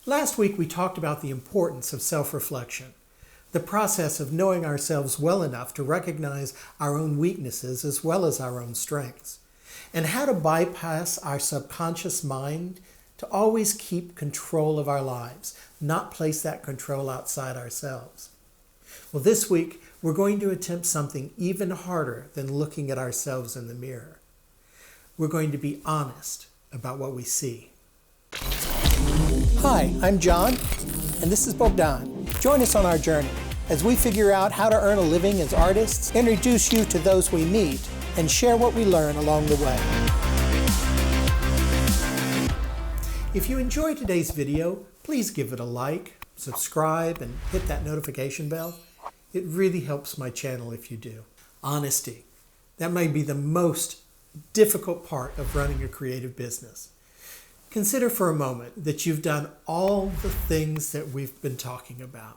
Last week we talked about the importance of self-reflection, the process of knowing ourselves well enough to recognize our own weaknesses as well as our own strengths, and how to bypass our subconscious mind to always keep control of our lives, not place that control outside ourselves. Well, this week we're going to attempt something even harder than looking at ourselves in the mirror. We're going to be honest about what we see. Hi, I'm John, and this is Bogdan. Join us on our journey as we figure out how to earn a living as artists, introduce you to those we meet, and share what we learn along the way. If you enjoyed today's video, please give it a like, subscribe, and hit that notification bell. It really helps my channel if you do. Honesty. That may be the most difficult part of running a creative business. Consider for a moment that you've done all the things that we've been talking about.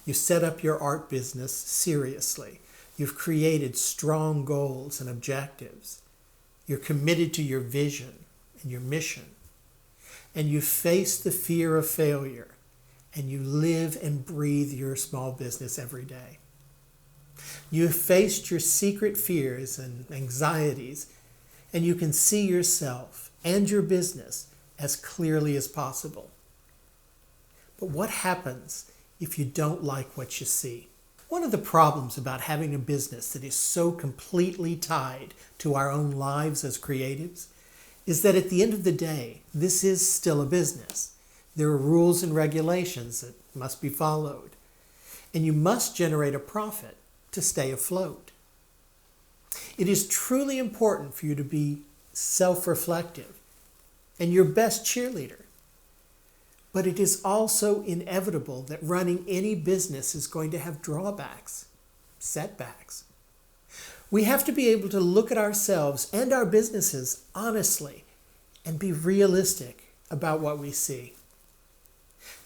You set up your art business seriously. You've created strong goals and objectives. You're committed to your vision and your mission. And you face the fear of failure. And you live and breathe your small business every day. You've faced your secret fears and anxieties, and you can see yourself and your business as clearly as possible. But what happens if you don't like what you see? One of the problems about having a business that is so completely tied to our own lives as creatives is that at the end of the day, this is still a business. There are rules and regulations that must be followed, and you must generate a profit to stay afloat. It is truly important for you to be self-reflective and your best cheerleader. But it is also inevitable that running any business is going to have drawbacks, setbacks. We have to be able to look at ourselves and our businesses honestly and be realistic about what we see.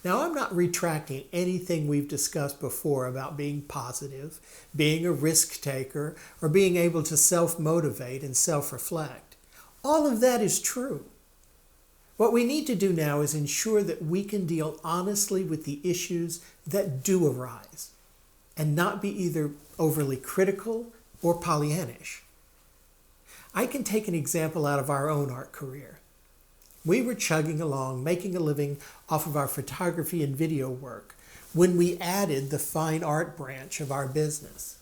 Now, I'm not retracting anything we've discussed before about being positive, being a risk taker, or being able to self-motivate and self-reflect. All of that is true. What we need to do now is ensure that we can deal honestly with the issues that do arise and not be either overly critical or Pollyannish. I can take an example out of our own art career. We were chugging along, making a living off of our photography and video work when we added the fine art branch of our business.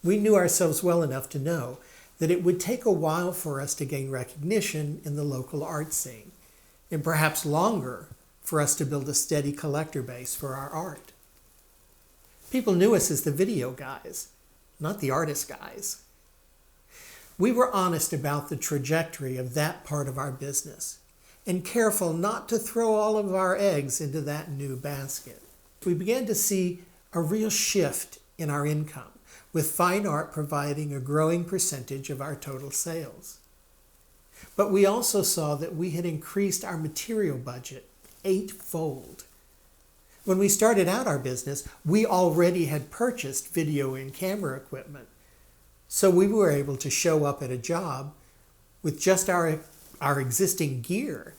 We knew ourselves well enough to know that it would take a while for us to gain recognition in the local art scene, and perhaps longer for us to build a steady collector base for our art. People knew us as the video guys, not the artist guys. We were honest about the trajectory of that part of our business and careful not to throw all of our eggs into that new basket. We began to see a real shift in our income, with fine art providing a growing percentage of our total sales. But we also saw that we had increased our material budget 8-fold. When we started out our business, we already had purchased video and camera equipment. So we were able to show up at a job with just our existing gear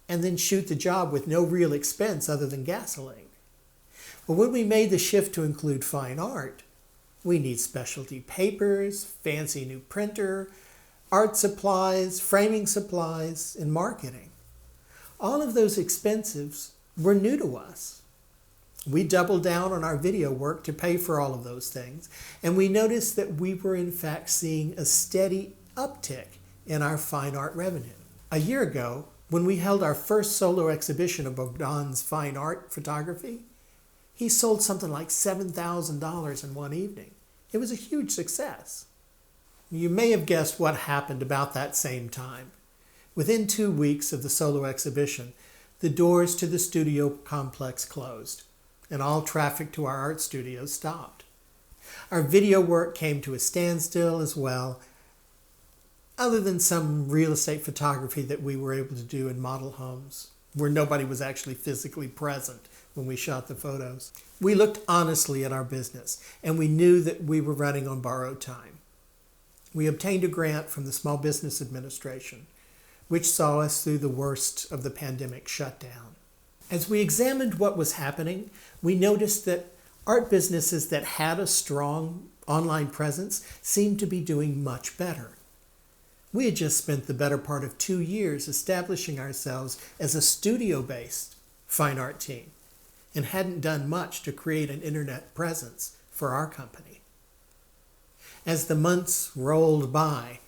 and then shoot the job with no real expense other than gasoline. But when we made the shift to include fine art, we need specialty papers, fancy new printer, art supplies, framing supplies, and marketing. All of those expenses were new to us. We doubled down on our video work to pay for all of those things, and we noticed that we were in fact seeing a steady uptick in our fine art revenue. A year ago, when we held our first solo exhibition of Bogdan's fine art photography, he sold something like $7,000 in one evening. It was a huge success. You may have guessed what happened about that same time. Within 2 weeks of the solo exhibition, the doors to the studio complex closed, and all traffic to our art studios stopped. Our video work came to a standstill as well, other than some real estate photography that we were able to do in model homes, where nobody was actually physically present when we shot the photos. We looked honestly at our business, and we knew that we were running on borrowed time. We obtained a grant from the Small Business Administration, which saw us through the worst of the pandemic shutdown. As we examined what was happening, we noticed that art businesses that had a strong online presence seemed to be doing much better. We had just spent the better part of 2 years establishing ourselves as a studio-based fine art team and hadn't done much to create an internet presence for our company. As the months rolled by,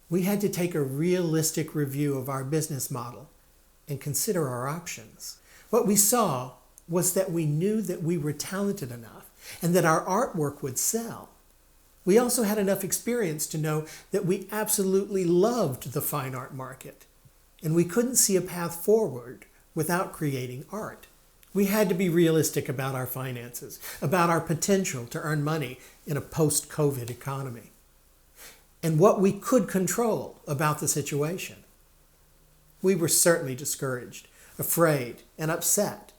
we had to take a realistic review of our business model and consider our options. What we saw was that we knew that we were talented enough and that our artwork would sell. We also had enough experience to know that we absolutely loved the fine art market, and we couldn't see a path forward without creating art. We had to be realistic about our finances, about our potential to earn money in a post-COVID economy, and what we could control about the situation. We were certainly discouraged, afraid, and upset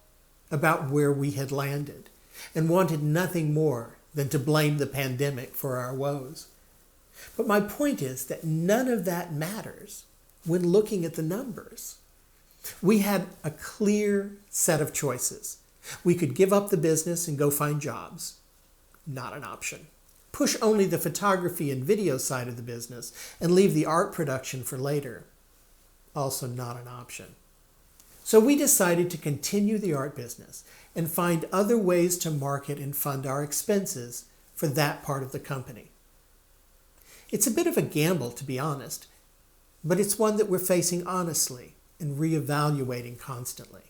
about where we had landed, and wanted nothing more than to blame the pandemic for our woes. But my point is that none of that matters when looking at the numbers. We had a clear set of choices. We could give up the business and go find jobs. Not an option. Push only the photography and video side of the business and leave the art production for later. Also not an option. So we decided to continue the art business and find other ways to market and fund our expenses for that part of the company. It's a bit of a gamble, to be honest, but it's one that we're facing honestly and reevaluating constantly.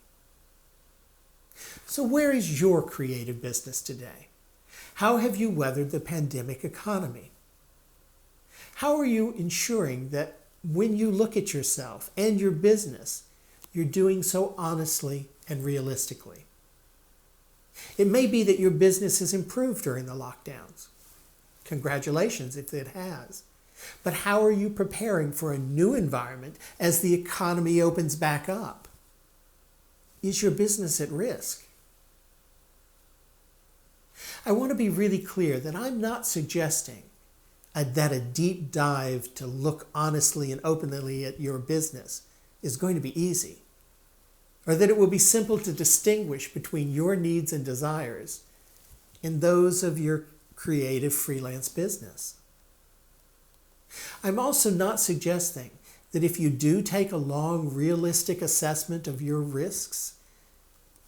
So where is your creative business today? How have you weathered the pandemic economy? How are you ensuring that when you look at yourself and your business, you're doing so honestly and realistically? It may be that your business has improved during the lockdowns. Congratulations if it has. But how are you preparing for a new environment as the economy opens back up? Is your business at risk? I want to be really clear that I'm not suggesting that a deep dive to look honestly and openly at your business is going to be easy, or that it will be simple to distinguish between your needs and desires and those of your creative freelance business. I'm also not suggesting that if you do take a long, realistic assessment of your risks,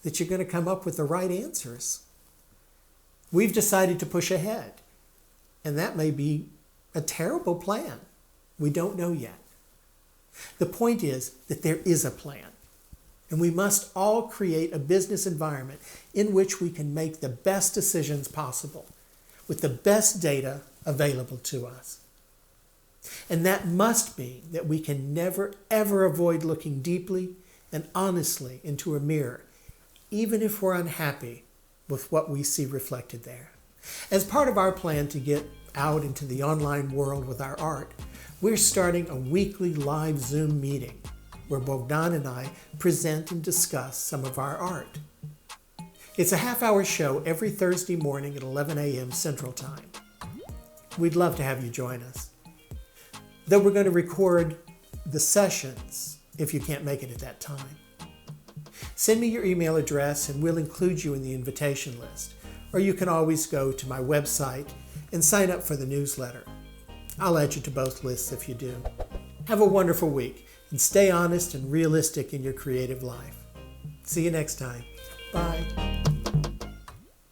that you're going to come up with the right answers. We've decided to push ahead, and that may be a terrible plan. We don't know yet. The point is that there is a plan, and we must all create a business environment in which we can make the best decisions possible with the best data available to us. And that must mean that we can never, ever avoid looking deeply and honestly into a mirror, even if we're unhappy with what we see reflected there. As part of our plan to get out into the online world with our art, we're starting a weekly live Zoom meeting where Bogdan and I present and discuss some of our art. It's a half-hour show every Thursday morning at 11 a.m. Central Time. We'd love to have you join us. Though we're going to record the sessions if you can't make it at that time. Send me your email address and we'll include you in the invitation list. Or you can always go to my website and sign up for the newsletter. I'll add you to both lists if you do. Have a wonderful week and stay honest and realistic in your creative life. See you next time. Bye.